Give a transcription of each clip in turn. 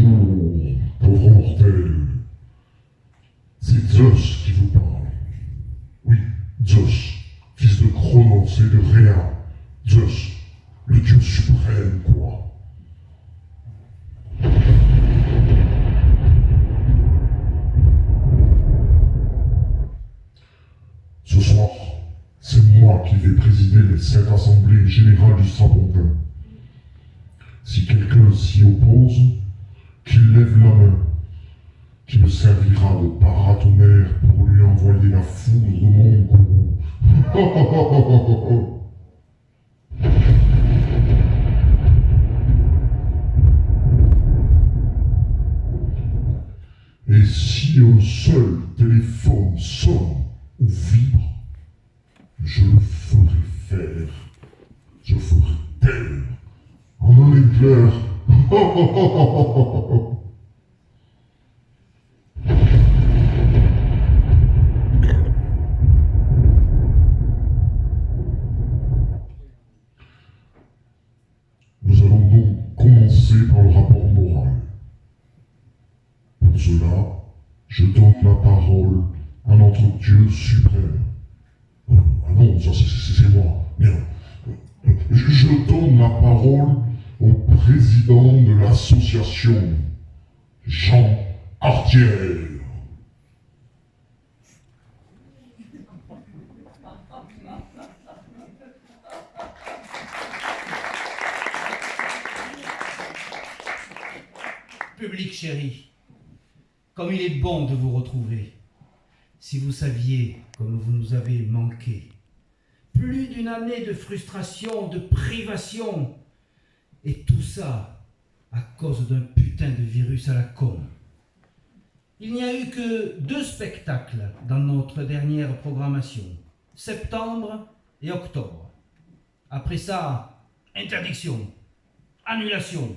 Bonjour, pauvre mortel. C'est Zeus qui vous parle. Oui, Zeus, fils de Cronos et de Rhea. Zeus, le dieu suprême, quoi. Ce soir, c'est moi qui vais présider cette assemblée générale du Strapontin. Si quelqu'un s'y oppose, qu'il lève la main, qui me servira de paratonnerre pour lui envoyer la foudre de mon gourou. Et si un seul téléphone sonne ou vibre, je le ferai faire, je ferai taire, en un éclair. Nous allons donc commencer par le rapport moral. Pour cela, je donne la parole à notre Dieu suprême. Ah non, ça c'est moi. Merde. Je donne la parole au président de l'association, Jean Artière. Public chéri, comme il est bon de vous retrouver. Si vous saviez comme vous nous avez manqué. Plus d'une année de frustration, de privation. Et tout ça à cause d'un putain de virus à la con. Il n'y a eu que 2 spectacles dans notre dernière programmation. Septembre et octobre. Après ça, interdiction, annulation.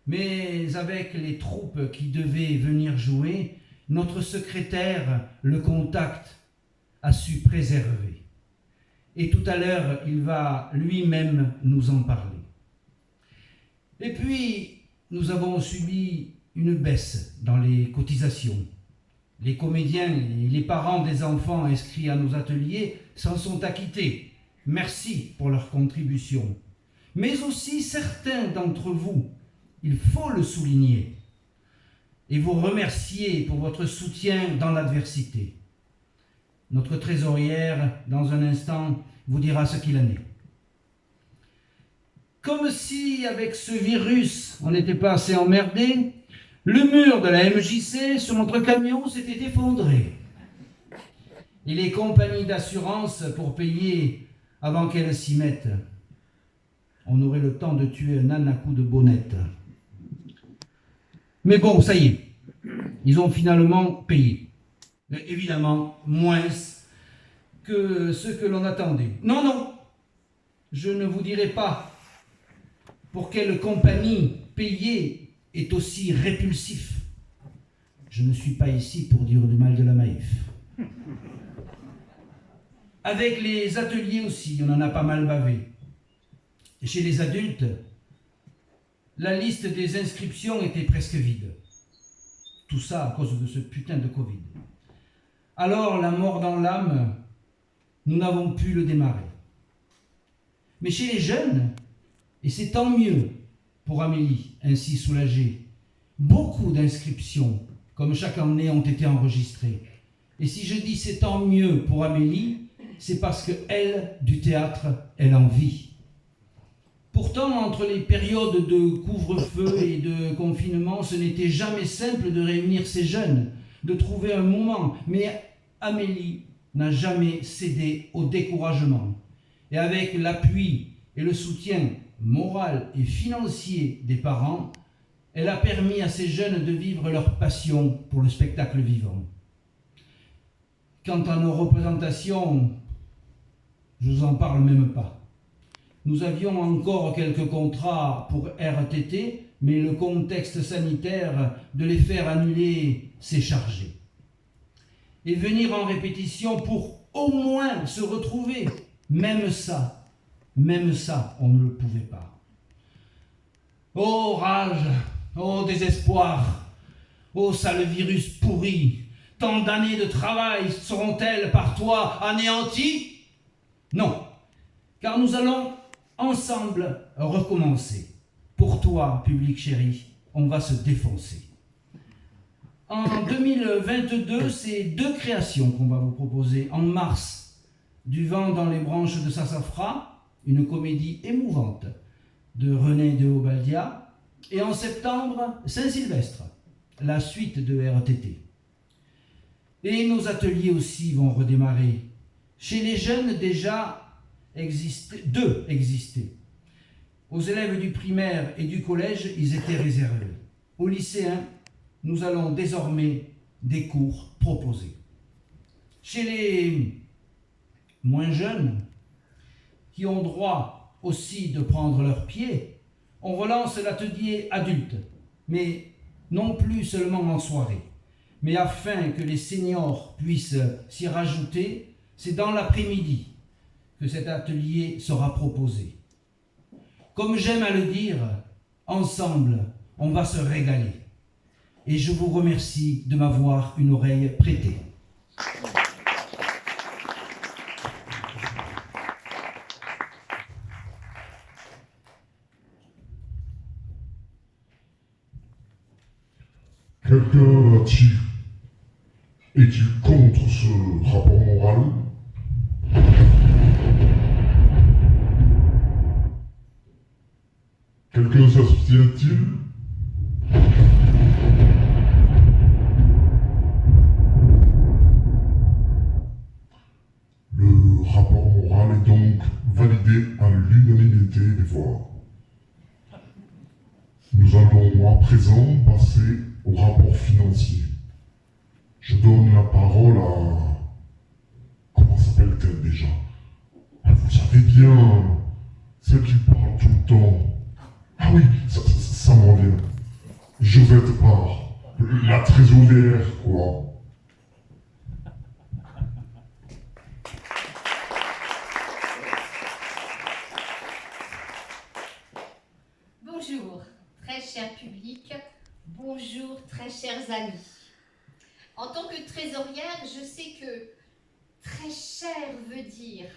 Mais avec les troupes qui devaient venir jouer, notre secrétaire, le contact, a su préserver. Et tout à l'heure, il va lui-même nous en parler. Et puis, nous avons subi une baisse dans les cotisations. Les comédiens et les parents des enfants inscrits à nos ateliers s'en sont acquittés. Merci pour leur contribution. Mais aussi certains d'entre vous, il faut le souligner, et vous remercier pour votre soutien dans l'adversité. Notre trésorière, dans un instant, vous dira ce qu'il en est. Comme si, avec ce virus, on n'était pas assez emmerdé, le mur de la MJC sur notre camion s'était effondré. Et les compagnies d'assurance pour payer avant qu'elles s'y mettent. On aurait le temps de tuer un âne à coups de bonnette. Mais bon, ça y est, ils ont finalement payé. Mais évidemment, moins que ce que l'on attendait. Non, non, je ne vous dirai pas pour quelle compagnie payer est aussi répulsif. Je ne suis pas ici pour dire du mal de la Maïf. Avec les ateliers aussi, on en a pas mal bavé. Et chez les adultes, la liste des inscriptions était presque vide. Tout ça à cause de ce putain de Covid. Alors, la mort dans l'âme, nous n'avons pu le démarrer. Mais chez les jeunes, et c'est tant mieux pour Amélie, ainsi soulagée, beaucoup d'inscriptions, comme chaque année, ont été enregistrées. Et si je dis c'est tant mieux pour Amélie, c'est parce qu'elle, du théâtre, elle en vit. Pourtant, entre les périodes de couvre-feu et de confinement, ce n'était jamais simple de réunir ces jeunes, de trouver un moment. Mais Amélie n'a jamais cédé au découragement. Et avec l'appui et le soutien moral et financier des parents, elle a permis à ces jeunes de vivre leur passion pour le spectacle vivant. Quant à nos représentations, je ne vous en parle même pas. Nous avions encore quelques contrats pour RTT, mais le contexte sanitaire de les faire annuler s'est chargé. Et venir en répétition pour au moins se retrouver, même ça, on ne le pouvait pas. Oh, rage, Oh désespoir! Oh sale virus pourri! Tant d'années de travail seront-elles par toi anéanties? Non, car nous allons ensemble recommencer. Pour toi, public chéri, on va se défoncer. En 2022, c'est 2 créations qu'on va vous proposer. En mars, Du vent dans les branches de Sassafras, une comédie émouvante de René de Obaldia. Et en septembre, Saint-Sylvestre, la suite de RTT. Et nos ateliers aussi vont redémarrer. Chez les jeunes, déjà, deux existaient. Aux élèves du primaire et du collège, ils étaient réservés. Aux lycéens, nous allons désormais des cours proposés. Chez les moins jeunes, qui ont droit aussi de prendre leurs pieds, on relance l'atelier adulte, mais non plus seulement en soirée. Mais afin que les seniors puissent s'y rajouter, c'est dans l'après-midi que cet atelier sera proposé. Comme j'aime à le dire, ensemble, on va se régaler. Et je vous remercie de m'avoir une oreille prêtée. Quelqu'un est-il contre ce rapport moral? Quelqu'un s'abstient-il? Le rapport moral est donc validé à l'unanimité des voix. Nous allons à présent passer au rapport financier. Je donne la parole à... Comment s'appelle-t-elle déjà? Vous savez bien, celle qui parle tout le temps. Ah oui, ça m'en vient. Josette Parr, la trésorière, quoi. Bonjour, très cher public, bonjour, très chers amis. En tant que trésorière, je sais que très cher veut dire.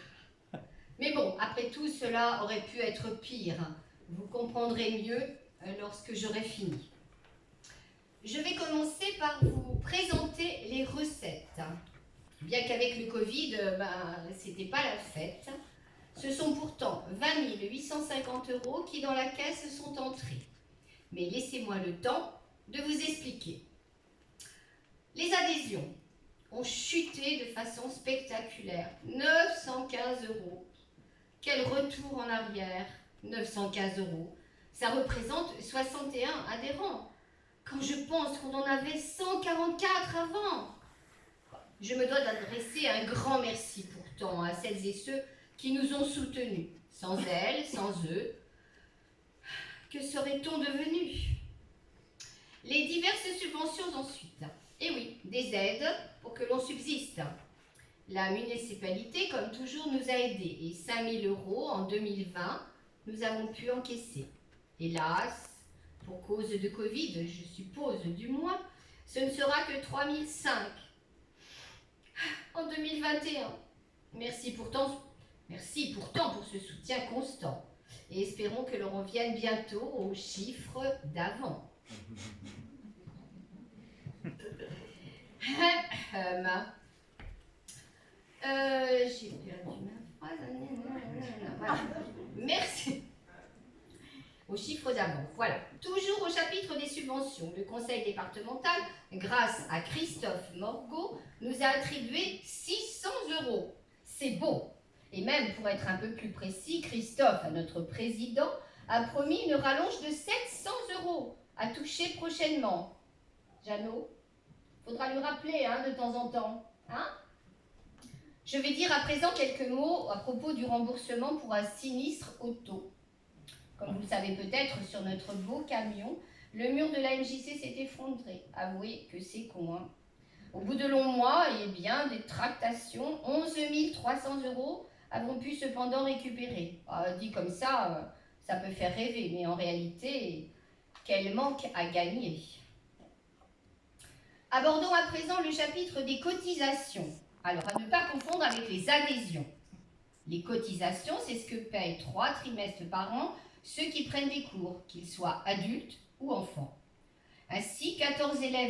Mais bon, après tout, cela aurait pu être pire. Vous comprendrez mieux lorsque j'aurai fini. Je vais commencer par vous présenter les recettes. Bien qu'avec le Covid, c'était pas la fête. Ce sont pourtant 20 850 € qui dans la caisse sont entrés. Mais laissez-moi le temps de vous expliquer. Les adhésions ont chuté de façon spectaculaire. 915 €. Quel retour en arrière, 915 €. Ça représente 61 adhérents. Quand je pense qu'on en avait 144 avant. Je me dois d'adresser un grand merci pourtant à celles et ceux qui nous ont soutenus. Sans elles, sans eux, que serait-on devenu? Les diverses subventions ensuite. Et oui, des aides pour que l'on subsiste. La municipalité, comme toujours, nous a aidés. Et 5 000 € en 2020, nous avons pu encaisser. Hélas, pour cause de Covid, je suppose du moins, ce ne sera que 3 500 en 2021. Merci pourtant pour ce soutien constant. Et espérons que l'on revienne bientôt aux chiffres d'avant. J'ai perdu ma phrase. Voilà. Merci. Aux chiffres d'avant. Voilà. Toujours au chapitre des subventions, le conseil départemental, grâce à Christophe Morgot, nous a attribué 600 €. C'est beau. Et même, pour être un peu plus précis, Christophe, notre président, a promis une rallonge de 700 € à toucher prochainement. Jeannot, faudra lui rappeler de temps en temps. Je vais dire à présent quelques mots à propos du remboursement pour un sinistre auto. Comme vous le savez peut-être, sur notre beau camion, le mur de la MJC s'est effondré. Avouez que c'est con. Au bout de longs mois, et bien des tractations, 11 300 € avons pu cependant récupérer. Dit comme ça, ça peut faire rêver, mais en réalité, quel manque à gagner. Abordons à présent le chapitre des cotisations. Alors, à ne pas confondre avec les adhésions. Les cotisations, c'est ce que payent 3 trimestres par an ceux qui prennent des cours, qu'ils soient adultes ou enfants. Ainsi, 14 élèves